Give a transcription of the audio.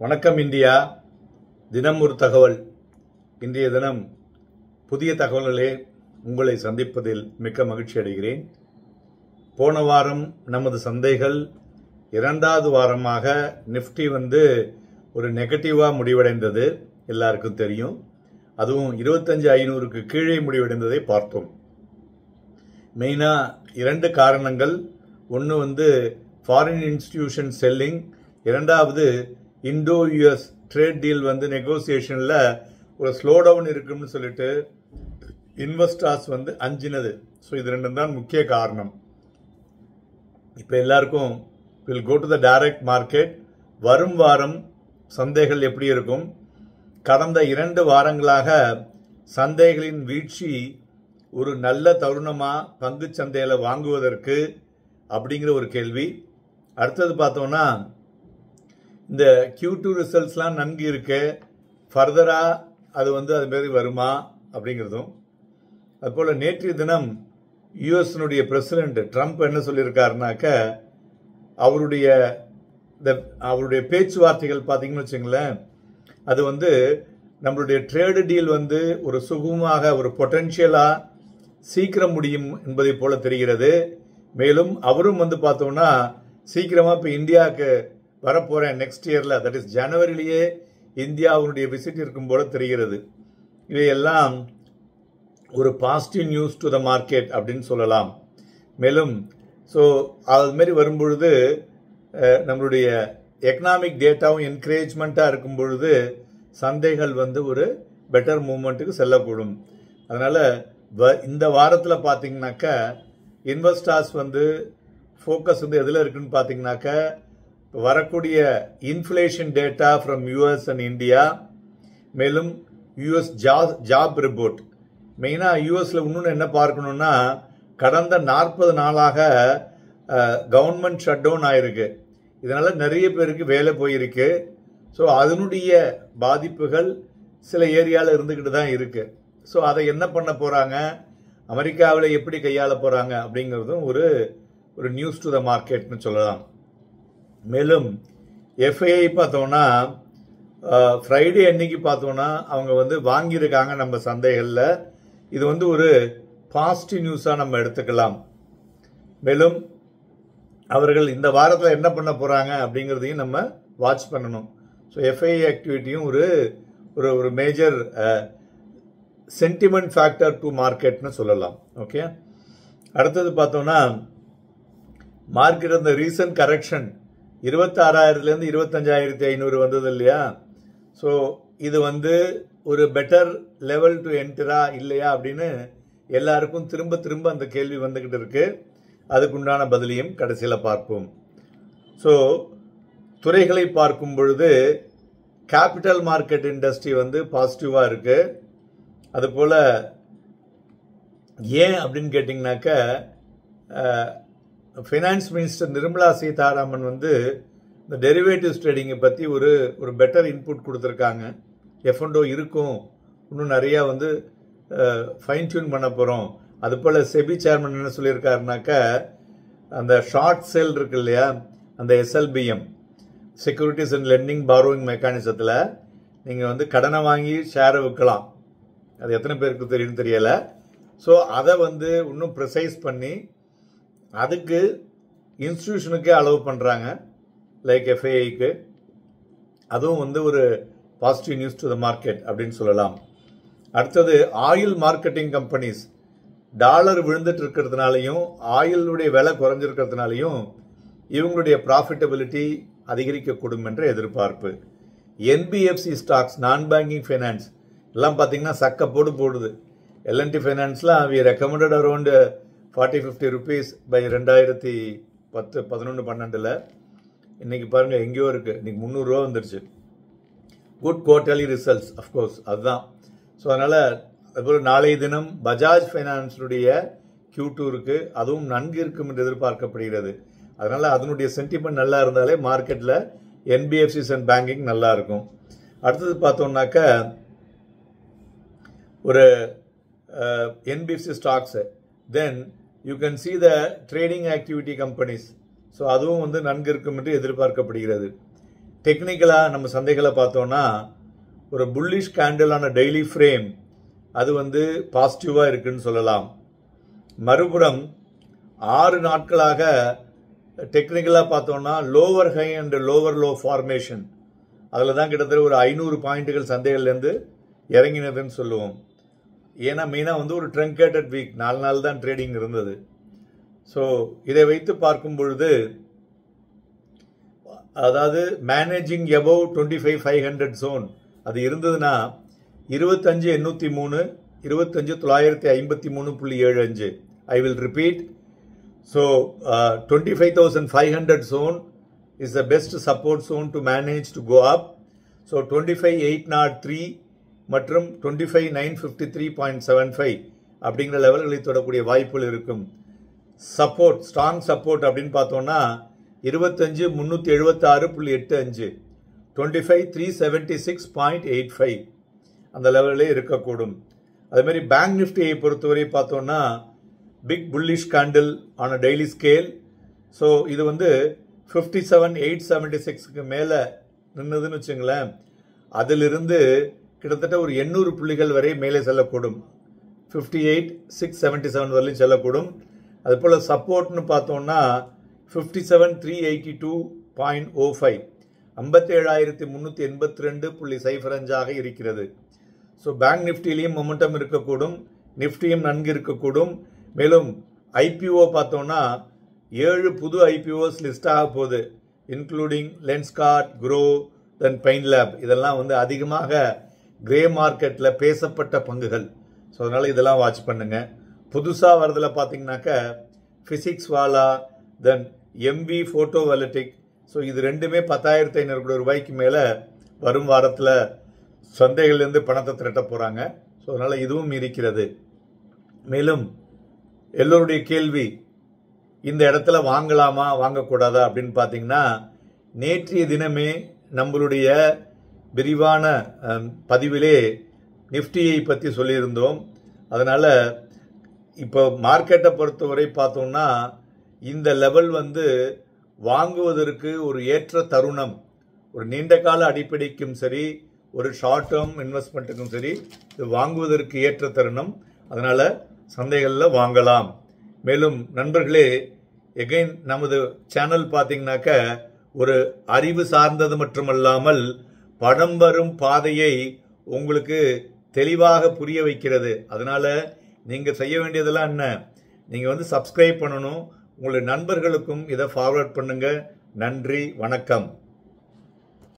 வணக்கம் இந்தியா. தினம் ஒரு தகவல். இன்றைய தினம் புதிய தகவல்களே உங்களை சந்திப்பதில் மிக்க மகிழ்ச்சி அடைகிறேன். போன வாரம் நமது சந்தைகள் இரண்டாவது வாரமாக நிஃப்டி ஒரு நெகட்டிவாக முடிவடைந்தது, எல்லாருக்கும் தெரியும். அதுவும் 25,500க்கு கீழே முடிவடைந்ததை பார்த்தோம். மெயினாக இரண்டு காரணங்கள். ஒன்று ஃபாரின் இன்ஸ்டிடியூஷன் செல்லிங், இரண்டாவது இண்டோ யூஎஸ் ட்ரேட் டீல் நெகோசியேஷனில் ஒரு ஸ்லோ டவுன் இருக்குன்னு சொல்லிட்டு இன்வெஸ்டர்ஸ் அஞ்சினது. ஸோ இது ரெண்டும் தான் முக்கிய காரணம். இப்போ எல்லாருக்கும் will go to the direct market. வரும் வாரம் சந்தைகள் எப்படி இருக்கும்? கடந்த 2 வாரங்களாக சந்தைகளின் வீழ்ச்சி ஒரு நல்ல தருணமா பங்கு சந்தையில் வாங்குவதற்கு அப்படிங்கிற ஒரு கேள்வி. அடுத்தது பார்த்தோம்னா, இந்த Q2 ரிசல்ட்ஸ்லாம் நன்கு இருக்கு, ஃபர்தராக அது அது மாரி வருமா அப்படிங்கிறதும். அதுபோல் நேற்றைய தினம் யூஎஸ்னுடைய பிரசிடென்ட் ட்ரம்ப் என்ன சொல்லியிருக்காருனாக்க, அவருடைய பேச்சுவார்த்தைகள் பார்த்தீங்கன்னு வச்சுங்களேன், அது நம்மளுடைய ட்ரேடு டீல் ஒரு சுகமாக ஒரு பொட்டென்ஷியலாக சீக்கிரம் முடியும் என்பதை போல தெரிகிறது. மேலும் அவரும் பார்த்தோம்னா சீக்கிரமாக இப்போ இந்தியாவுக்கு வரப்போகிறேன் நெக்ஸ்ட் இயரில், தட் இஸ் ஜனவரிலேயே இந்தியாவுடைய விசிட் இருக்கும் போல தெரிகிறது. இவையெல்லாம் ஒரு positive news to the market அப்படின்னு சொல்லலாம். மேலும் அதுமாரி வரும்பொழுது நம்மளுடைய எக்கனாமிக் டேட்டாவும் என்கரேஜ்மெண்ட்டாக இருக்கும் பொழுது சந்தைகள் ஒரு பெட்டர் மூவ்மெண்ட்டுக்கு செல்லக்கூடும். அதனால் இந்த வாரத்தில் பார்த்தீங்கன்னாக்கா இன்வெஸ்டர்ஸ் ஃபோக்கஸ் எதில் இருக்குன்னு பார்த்தீங்கன்னாக்கா, வரக்கூடிய inflation data from US and India, மேலும் யூஎஸ் ஜாப் ரிப்போர்ட். மெயினாக யூஎஸில் இன்னொன்று என்ன பார்க்கணுன்னா, கடந்த 40 நாளாக கவர்மெண்ட் ஷட் டவுன் ஆயிருக்கு. இதனால் நிறைய பேருக்கு வேலை போயிருக்கு. ஸோ அதனுடைய பாதிப்புகள் சில ஏரியாவில் இருந்துக்கிட்டு தான் இருக்கு. ஸோ அதை என்ன பண்ண போகிறாங்க, அமெரிக்காவில் எப்படி கையாள போகிறாங்க அப்படிங்கிறதும் ஒரு நியூஸ் டு த மார்க்கெட்னு சொல்லலாம். மேலும் எஃப்ஐஐ பார்த்தோம்னா ஃப்ரைடே அன்னைக்கு பார்த்தோம்னா அவங்க வாங்கியிருக்காங்க நம்ம சந்தைகளில். இது ஒரு பாசிட்டிவ் நியூஸாக நம்ம எடுத்துக்கலாம். மேலும் அவர்கள் இந்த வாரத்தில் என்ன பண்ண போகிறாங்க அப்படிங்கிறதையும் நம்ம வாட்ச் பண்ணணும். ஸோ எஃப்ஐஐ ஆக்டிவிட்டியும் ஒரு மேஜர் சென்டிமெண்ட் ஃபேக்டர் டு மார்க்கெட்னு சொல்லலாம். ஓகே, அடுத்தது பார்த்தோம்னா மார்க்கெட் அந்த ரீசன்ட் கரெக்ஷன் 26,000லேருந்து 25,500 வந்தது இல்லையா? ஸோ இது ஒரு பெட்டர் லெவல் டு என்டரா இல்லையா அப்படின்னு எல்லாருக்கும் திரும்ப திரும்ப அந்த கேள்வி வந்துக்கிட்டு இருக்கு. அதுக்குண்டான பதிலையும் கடைசியில் பார்ப்போம். ஸோ துறைகளை பார்க்கும் பொழுது கேபிட்டல் மார்க்கெட் இண்டஸ்ட்ரி பாசிட்டிவாக இருக்கு. அதுபோல் ஏன் அப்படின்னு கேட்டிங்கனாக்க, ஃபைனான்ஸ் மினிஸ்டர் நிர்மலா சீதாராமன் இந்த டெரிவேட்டிவ்ஸ் ட்ரேடிங்கை பற்றி ஒரு பெட்டர் இன்புட் கொடுத்துருக்காங்க. எஃப்என்டோ இருக்கும், இன்னும் நிறையா ஃபைன் டியூன் பண்ண போகிறோம். அதுபோல் செபி சேர்மன் என்ன சொல்லியிருக்காருனாக்க, அந்த ஷார்ட் சேல் இருக்கு இல்லையா, அந்த SLBM securities and lending borrowing மெக்கானிசத்தில் நீங்கள் கடனை வாங்கி ஷேரை விற்கலாம். அது எத்தனை பேருக்கு தெரியும்னு தெரியலை. ஸோ அதை இன்னும் ப்ரிசைஸ் பண்ணி அதுக்கு இன்ஸ்டிடியூஷனுக்கே அலோவ் பண்ணுறாங்க, லைக் எஃப்ஐஐக்கு. அதுவும் ஒரு positive news to the market அப்படின்னு சொல்லலாம். அடுத்தது ஆயில் மார்க்கெட்டிங் கம்பெனிஸ் டாலர் விழுந்துட்டு இருக்கிறதுனாலையும் ஆயிலுடைய விலை குறைஞ்சிருக்கிறதுனாலையும் இவங்களுடைய ப்ராஃபிட்டபிலிட்டி அதிகரிக்கக்கூடும் என்ற எதிர்பார்ப்பு. NBFC stocks, non banking finance எல்லாம் பார்த்தீங்கன்னா சக்கப்போடு போடுது. எல்என்டி ஃபைனான்ஸ்லாம் we recommended around 40-50 rupees by 2010-11-12. இன்னைக்கு பாருங்கள் எங்கேயோ இருக்குது, இன்னைக்கு 300 ரூபா வந்துருச்சு. குட் குவார்டர்லி ரிசல்ட்ஸ் அஃப்கோர்ஸ் அதுதான். ஸோ அதனால் அதுபோல் நாளைய தினம் பஜாஜ் ஃபைனான்ஸுடைய Q2 இருக்குது, அதுவும் நன்கு இருக்கும் என்று எதிர்பார்க்கப்படுகிறது. அதனால் அதனுடைய சென்டிமெண்ட் நல்லா இருந்தாலே மார்க்கெட்டில் என்பிஎஃப்சிஸ் அண்ட் பேங்கிங் நல்லா இருக்கும். அடுத்தது பார்த்தோம்னாக்க ஒரு NBFC stocks, then you can see the trading activity companies. So அதுவும் நன்கு இருக்கும் என்று எதிர்பார்க்கப்படுகிறது. டெக்னிக்கலாக நம்ம சந்தைகளை பார்த்தோம்னா ஒரு புல்லிஷ் கேண்டிலான டெய்லி ஃப்ரேம் அது வந்து பாசிட்டிவாக இருக்குன்னு சொல்லலாம். மறுபுறம் 6 நாட்களாக டெக்னிக்கலாக பார்த்தோம்னா lower high and lower low formation அதில் தான் கிட்டத்தட்ட ஒரு 500 பாயிண்ட்டுகள் சந்தைகள்லேருந்து இறங்கினதுன்னு சொல்லுவோம். ஏன்னா மெயினாக வந்து ஒரு ட்ரங்கேட்டட் வீக் 4 நாள் தான் ட்ரேடிங் இருந்தது. ஸோ இதை வைத்து பார்க்கும் பொழுது அதாவது மேனேஜிங் எபவ் 25,500 ஜோன் அது இருந்ததுன்னா 25,803 25,953.75 I will repeat. So 25,500 zone is the best support zone to manage to go up. So 25,803 மற்றும் 25,953.75 அப்படிங்கிற லெவல்களை தொடக்கூடிய வாய்ப்புகள் இருக்கும். சப்போர்ட் ஸ்ட்ராங் சப்போர்ட் அப்படின்னு பார்த்தோம்னா 25,376.85 25,376.85 அந்த லெவலில் இருக்கக்கூடும். அதேமாதிரி பேங்க் நிஃப்டியை பொறுத்தவரை பார்த்தோம்னா big bullish candle on a daily scale. So இது வந்து 57,876க்கு மேலே நின்றுதுன்னு வச்சுங்களேன். அதிலிருந்து கிட்டத்தட்ட ஒரு 800 புள்ளிகள் வரை மேலே செல்லக்கூடும். 58,677 வரையும் செல்லக்கூடும். அதுபோல் சப்போர்ட்னு பார்த்தோம்னா 57,382.05 57,382.05 இருக்கிறது. ஸோ பேங்க் நிஃப்டிலையும் மொமெண்டம் இருக்கக்கூடும், நிஃப்டியும் நன்கு இருக்கக்கூடும். மேலும் ஐபிஓ பார்த்தோம்னா 7 புது ஐபிஓஸ் லிஸ்ட் ஆக போகுது, இன்க்ளூடிங் லென்ஸ்கார்ட், க்ரோ, தென் பெயின் லேப். இதெல்லாம் வந்து அதிகமாக கிரே மார்க்கெட்டில் பேசப்பட்ட பங்குகள். ஸோ அதனால் இதெல்லாம் வாட்ச் பண்ணுங்க. புதுசாக வரதில் பார்த்தீங்கன்னாக்க ஃபிசிக்ஸ் வாலா, தென் எம்வி ஃபோட்டோ வாலட்டிக். ஸோ இது ரெண்டுமே 10,500 கோடி ரூபாய்க்கு மேலே வரும் வாரத்தில் சந்தைகள்லேருந்து பணத்தை திரட்ட போகிறாங்க. ஸோ அதனால் இதுவும் இருக்கிறது. மேலும் எல்லோருடைய கேள்வி, இந்த இடத்துல வாங்கலாமா வாங்கக்கூடாதா அப்படின்னு பார்த்தீங்கன்னா, நேற்றைய தினமே நம்மளுடைய விரிவான பதிவிலே நிஃப்டியை பற்றி சொல்லியிருந்தோம். அதனால் இப்போ மார்க்கெட்டை பொறுத்தவரை பார்த்தோம்னா இந்த லெவல் வந்து வாங்குவதற்கு ஒரு ஏற்ற தருணம். ஒரு நீண்ட கால அடிப்படைக்கும் சரி, ஒரு ஷார்ட் டேர்ம் இன்வெஸ்ட்மெண்ட்டுக்கும் சரி, இது வாங்குவதற்கு ஏற்ற தருணம். அதனால் சந்தைகளில் வாங்கலாம். மேலும் நண்பர்களே, எகைன் நமது சேனல் பார்த்தீங்கன்னாக்க ஒரு அறிவு சார்ந்தது மட்டுமல்லாமல் படம் வரும் பாதையை உங்களுக்கு தெளிவாக புரிய வைக்கிறது. அதனால் நீங்கள் செய்ய வேண்டியதெல்லாம் என்ன, நீங்கள் வந்து சப்ஸ்கிரைப் பண்ணணும், உங்களுடைய நண்பர்களுக்கும் இதை ஃபார்வர்ட் பண்ணுங்கள். நன்றி, வணக்கம்.